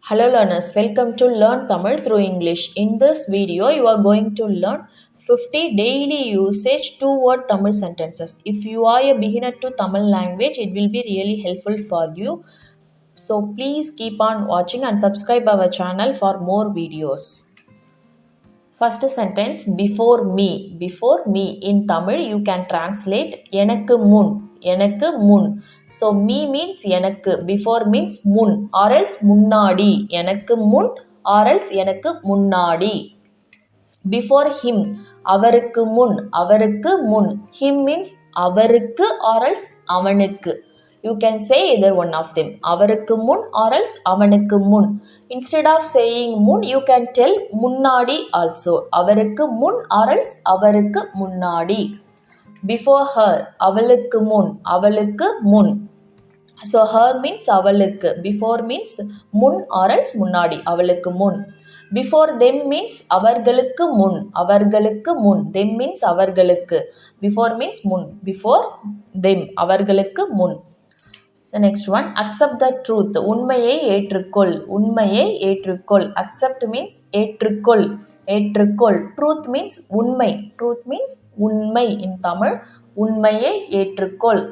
Hello learners, welcome to Learn Tamil through English. In this video, you are going to learn 50 daily usage two-word Tamil sentences. If you are a beginner to Tamil language, it will be really helpful for you. So please keep on watching and subscribe our channel for more videos. First sentence, before me. Before me in Tamil you can translate எனக்கு முன். எனக்கு முன். So me means எனக்கு, before means முன் or else முன்னாடி. எனக்கு முன் or else எனக்கு முன்னாடி. Before him, அவருக்கு முன். அவருக்கு முன். Him means அவருக்கு or else அவனுக்கு. You can say either one of them. அவருக்கு முன் or else அவனுக்கு முன். Instead of saying முன், you can tell முன்னாடி also. அவருக்கு முன் or else அவருக்கு முன்னாடி. Before her, அவளுக்கு முன். அவளுக்கு முன். So her means அவளுக்கு. Before means முன் or else முன்னாடி. அவளுக்கு முன். Before them means அவர்களுக்கு முன். அவர்களுக்கு முன். Them means அவர்களுக்கு. Before means முன். Before them, அவர்களுக்கு முன். The next one, accept the truth. உண்மையை ஏற்றுக்கொள். உண்மையை ஏற்றுக்கொள். Accept means ஏற்றுக்கொள். ஏற்றுக்கொள். Truth means உண்மை. Truth means உண்மை in Tamil. உண்மையை ஏற்றுக்கொள்.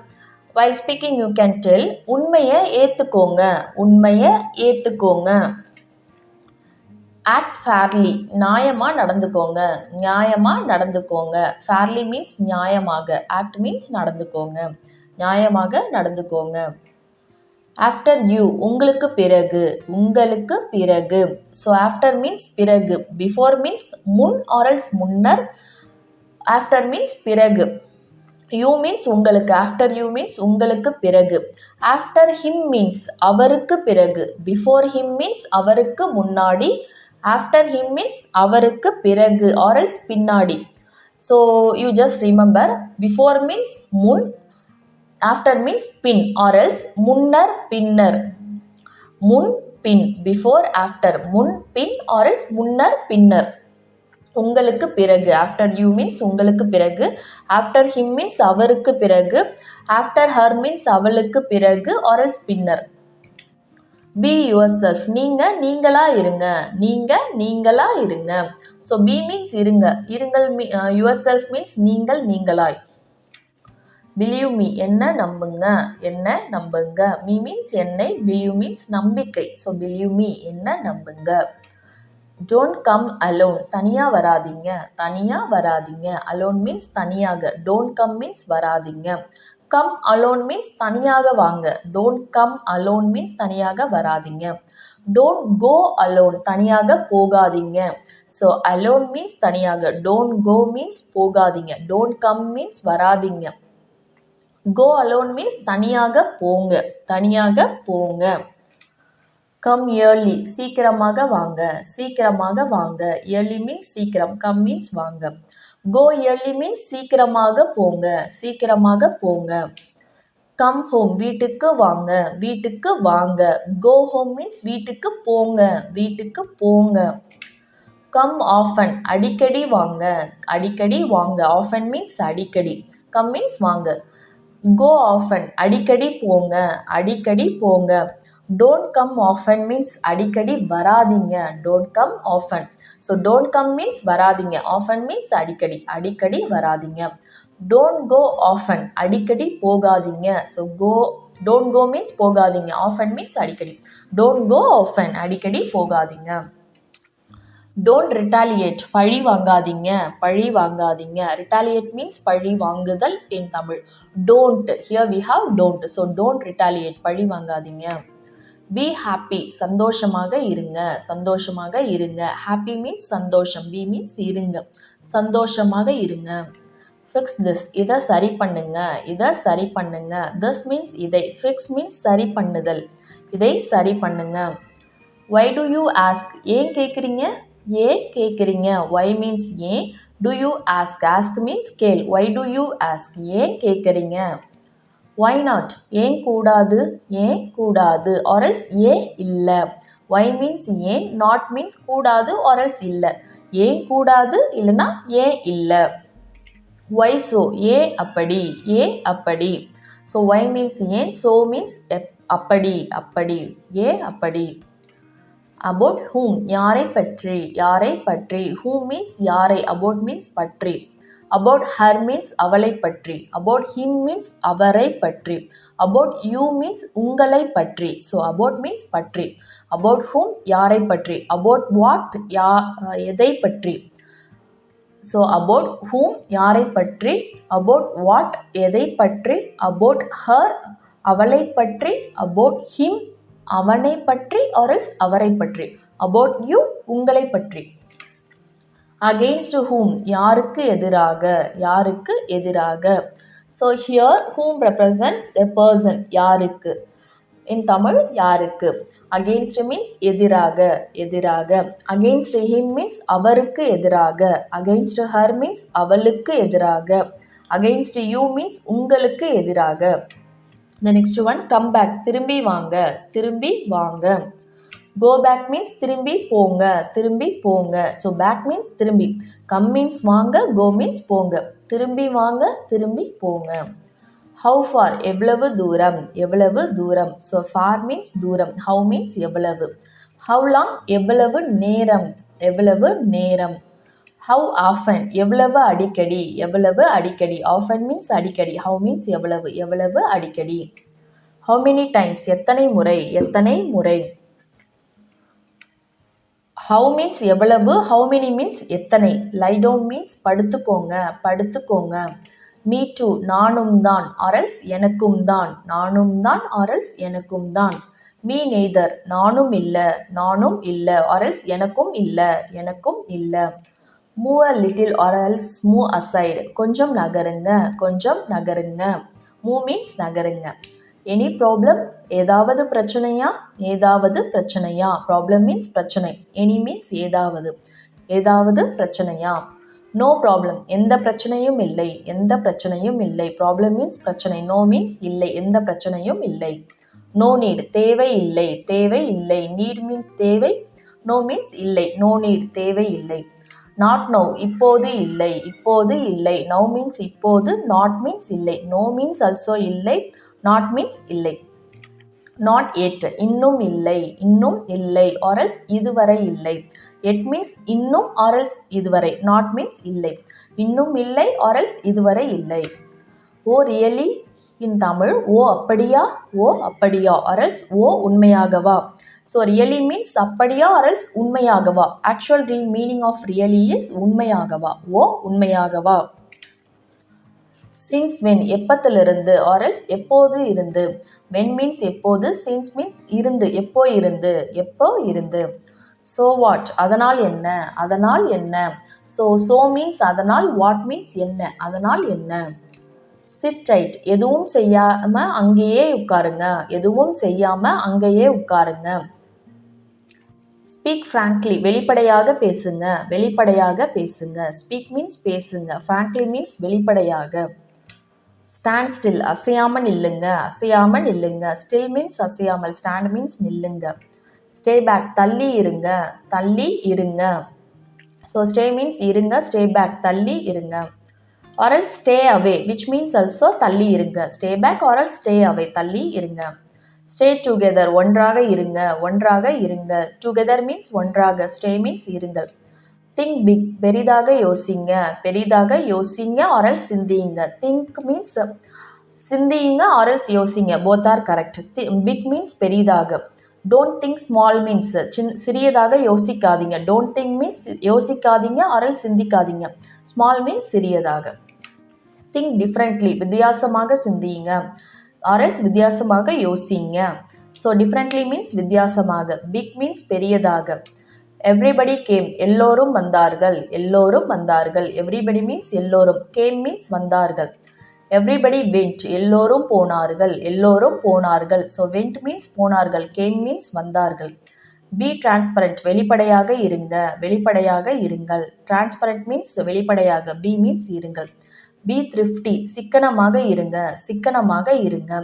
While speaking you can tell உண்மையை ஏத்துக்கோங்க. உண்மையை ஏத்துக்கோங்க. Act fairly. நியாயமா நடந்துக்கோங்க. நியாயமா நடந்துக்கோங்க. Fairly means நியாயமாக. Act means நடந்துக்கோங்க. நியாயமாக நடந்துக்கோங்க. After you, உங்களுக்கு பிறகு. உங்களுக்கு பிறகு. So after means பிறகு. Before means முன் or else முன்னர். After means பிறகு. You means உங்களுக்கு. After you means உங்களுக்கு பிறகு. After him means அவருக்கு பிறகு. Before him means அவருக்கு முன்னாடி. After him means அவருக்கு பிறகு or else பின்னாடி. So you just remember, before means முன், after means bin or else முன்னர் பின்னர். முன் பின். Before after. முன் பின் or else முன்னர் பின்னர். உங்களுக்கு பிறகு. After you means உங்களுக்கு பிறகு. After him means அவருக்கு பிறகு. After her means அவளுக்கு பிறகு or else பின்னர். Be yourself. நீங்க நீங்களா இருங்க. நீங்க நீங்களா இருங்க. So be means இருங்க. இருங்கள் yourself means நீங்கள் நீங்களாய். Believe me. என்ன நம்புங்க. என்ன நம்புங்க. Me means என்னை. Believe means நம்பிக்கை. So believe me. என்ன நம்புங்க. Don't come alone. தனியா வராதீங்க. தனியா வராதீங்க. Alone means தனியாக. Don't come means வராதீங்க. Come alone means தனியாக வாங்க. Don't come alone means தனியாக வராதீங்க. Don't go alone. தனியாக போகாதீங்க. So alone means தனியாக. Don't go means போகாதீங்க. Don't come means வராதீங்க. Go alone means தனியாக போங்க. தனியாக போங்க. Come early. சீக்கிரமாக வாங்க. சீக்கிரமாக வாங்க. Early means சீக்கிரம். Come means வாங்க. Go early means சீக்கிரமாக போங்க. சீக்கிரமாக போங்க. Come home. வீட்டுக்கு வாங்க. வீட்டுக்கு வாங்க. Go home means வீட்டுக்கு போங்க. வீட்டுக்கு போங்க. Come often. அடிக்கடி வாங்க. அடிக்கடி வாங்க. Often means அடிக்கடி. Come means வாங்க. Go often. அடிக்கடி போங்க. அடிக்கடி போங்க. Don't come often means அடிக்கடி வராதீங்க. Don't come often. So don't come means வராதீங்க. Often means அடிக்கடி. அடிக்கடி வராதீங்க. Don't go often. அடிக்கடி போகாதீங்க. So don't go means போகாதீங்க. Often means அடிக்கடி. Don't go often. அடிக்கடி போகாதீங்க. Don't retaliate. பழி வாங்காதீங்க. பழி வாங்காதீங்க. Retaliate means பழி வாங்குதல் in Tamil. Don't. Here we have don't. So don't retaliate. பழி வாங்காதீங்க. Be happy. சந்தோஷமாக இருங்க. சந்தோஷமாக இருங்க. Happy means சந்தோஷம். Be means இருங்க. சந்தோஷமாக இருங்க. Fix this. இதை சரி பண்ணுங்க. இதை சரி பண்ணுங்க. This means இதை. Fix means சரி பண்ணுதல். இதை சரி பண்ணுங்க. Why do you ask? ஏன் கேட்குறீங்க? ஏன் கேட்குறீங்க? Why means ஏன். Do you ask? Ask means கேள். Why do you ask? ஏன் கேட்குறீங்க? Why not? ஏன் கூடாது. ஏன் கூடாது or else ஏன் இல்லை. Why means ஏன். Not means கூடாது or else இல்லை. ஏன் கூடாது இல்லைன்னா ஏன் இல்லை. Why so? ஏன் அப்படி. ஏன் அப்படி. So why means ஏன். So means அப்படி. அப்படி. ஏன் அப்படி. about whom யாரை பற்றி, யாரை பற்றி. whom means யாரை, about means பற்றி. about her means அவளை பற்றி. about him means அவரை பற்றி. about you means உங்களை பற்றி. so about means பற்றி. about whom யாரை பற்றி. about what எதை பற்றி. so about whom யாரை பற்றி. about what எதை பற்றி. about her அவளை பற்றி. about him அவனை பற்றி or else அவரை பற்றி. about you உங்களை பற்றி. against whom யாருக்கு எதிராக, யாருக்கு எதிராக. so here whom represents a person, யாருக்கு. in Tamil யாருக்கு. against means எதிராக, எதிராக. against him means அவருக்கு எதிராக. against her means அவளுக்கு எதிராக. against you means உங்களுக்கு எதிராக. the next one come back, திரும்பி வாங்க, திரும்பி வாங்க. go back means திரும்பி போங்க, திரும்பி போங்க. so back means திரும்பி. come means வாங்க, go means போங்க. திரும்பி வாங்க, திரும்பி போங்க. how far எவ்வளவு தூரம், எவ்வளவு தூரம். so far means தூரம், how means எவ்வளவு. how long எவ்வளவு நேரம், எவ்வளவு நேரம். how often எவ்வளவு அடிக்கடி, எவ்வளவு அடிக்கடி. often means அடிக்கடி, how means எவ்வளவு, எவ்வளவு அடிக்கடி. how many times எத்தனை முறை, எத்தனை முறை. how means எவ்வளவு, how many means எத்தனை. lie down means படுத்துக்கோங்க, படுத்துக்கோங்க. me too நானும் தான் or else எனக்கும் தான், நானும் தான் or else எனக்கும் தான். me neither நானும் இல்ல, நானும் இல்ல or else எனக்கும் இல்ல, எனக்கும் இல்ல. move a little or else move aside கொஞ்சம் நகருங்க, கொஞ்சம் நகருங்க. move means நகருங்க. any problem ஏதாவது பிரச்சனையா, ஏதாவது பிரச்சனையா. problem means பிரச்சனை, any means ஏதாவது, ஏதாவது பிரச்சனையா. no problem எந்த பிரச்சனையும் இல்லை, எந்த பிரச்சனையும் இல்லை. problem means பிரச்சனை, no means இல்லை, எந்த பிரச்சனையும் இல்லை. no need தேவை இல்லை, தேவை இல்லை. need means தேவை, no means இல்லை, no need தேவை இல்லை. not now இப்போது இல்லை, இப்போது இல்லை. now means இப்போது, not means இல்லை. no means also இல்லை, not means இல்லை. not yet இன்னும் இல்லை, இன்னும் இல்லை or else இதுவரை இல்லை. yet means இன்னும் or else இதுவரை. not means இல்லை, இன்னும் இல்லை or else இதுவரை இல்லை. ஓ really in Tamil ஓ அப்படியா, ஓ அப்படியா or else O உண்மையாகவா. so really means அப்படியா or else உண்மையாகவா. actual meaning of really is உண்மையாகவா, O உண்மையாகவா. since when எப்பத்திலிருந்து or else எப்போது இருந்து. when means எப்போது, since means இருந்து, எப்போ இருந்து, எப்போ இருந்து. so what அதனால் என்ன, அதனால் என்ன. so means அதனால், what means என்ன, அதனால் என்ன. sit tight எதுவும் செய்யாம அங்கேயே உட்காருங்க, எதுவும் செய்யாம அங்கேயே உட்காருங்க. speak frankly வெளிப்படையாக பேசுங்க, வெளிப்படையாக பேசுங்க. speak means பேசுங்க, frankly means வெளிப்படையாக. stand still அசையாமல் நில்லுங்க, அசையாமல் நில்லுங்க. still means அசையாமல், stand means நில்லுங்க. stay back தள்ளி இருங்க, தள்ளி இருங்க. so stay means இருங்க, stay back தள்ளி இருங்க. or else stay away which means also தள்ளி இருங்க. stay back or else stay away தள்ளி இருங்க. stay together ஒன்றாக இருங்க, ஒன்றாக இருங்க. together means ஒன்றாக, stay means இருங்கள். think big பெரிதாக யோசிங்க, பெரிதாக யோசிங்க or else சிந்தியுங்க. think means சிந்தியுங்க or else யோசிங்க, both are correct. big means பெரிதாக. don't think small means சிறியதாக யோசிக்காதீங்க. don't think means யோசிக்காதீங்க or else சிந்திக்காதீங்க. small means சிறியதாக. think differently வித்தியாசமாக சிந்தியுங்க or else வித்தியாசமாக யோசிங்க. so differently means வித்தியாசமாக. big means பெரியதாக. everybody came எல்லோரும் வந்தார்கள், எல்லோரும் வந்தார்கள். everybody means எல்லோரும், came means வந்தார்கள். everybody went எல்லோரும் போனார்கள், எல்லோரும் போனார்கள். so went means போனார்கள், came means வந்தார்கள். be transparent வெளிப்படையாக இருங்க, வெளிப்படையாக இருங்கள். transparent means வெளிப்படையாக, be means இருங்கள். be thrifty சிக்கனமாக இருங்க, சிக்கனமாக இருங்க.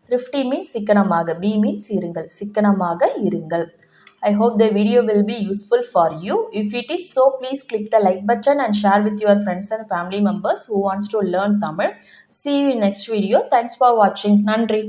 thrifty means சிக்கனமாக, be means இருங்கள், சிக்கனமாக இருங்கள். I hope the video will be useful for you. If it is so, please click the like button and share with your friends and family members who wants to learn Tamil. See you in next video. Thanks for watching. Nandri.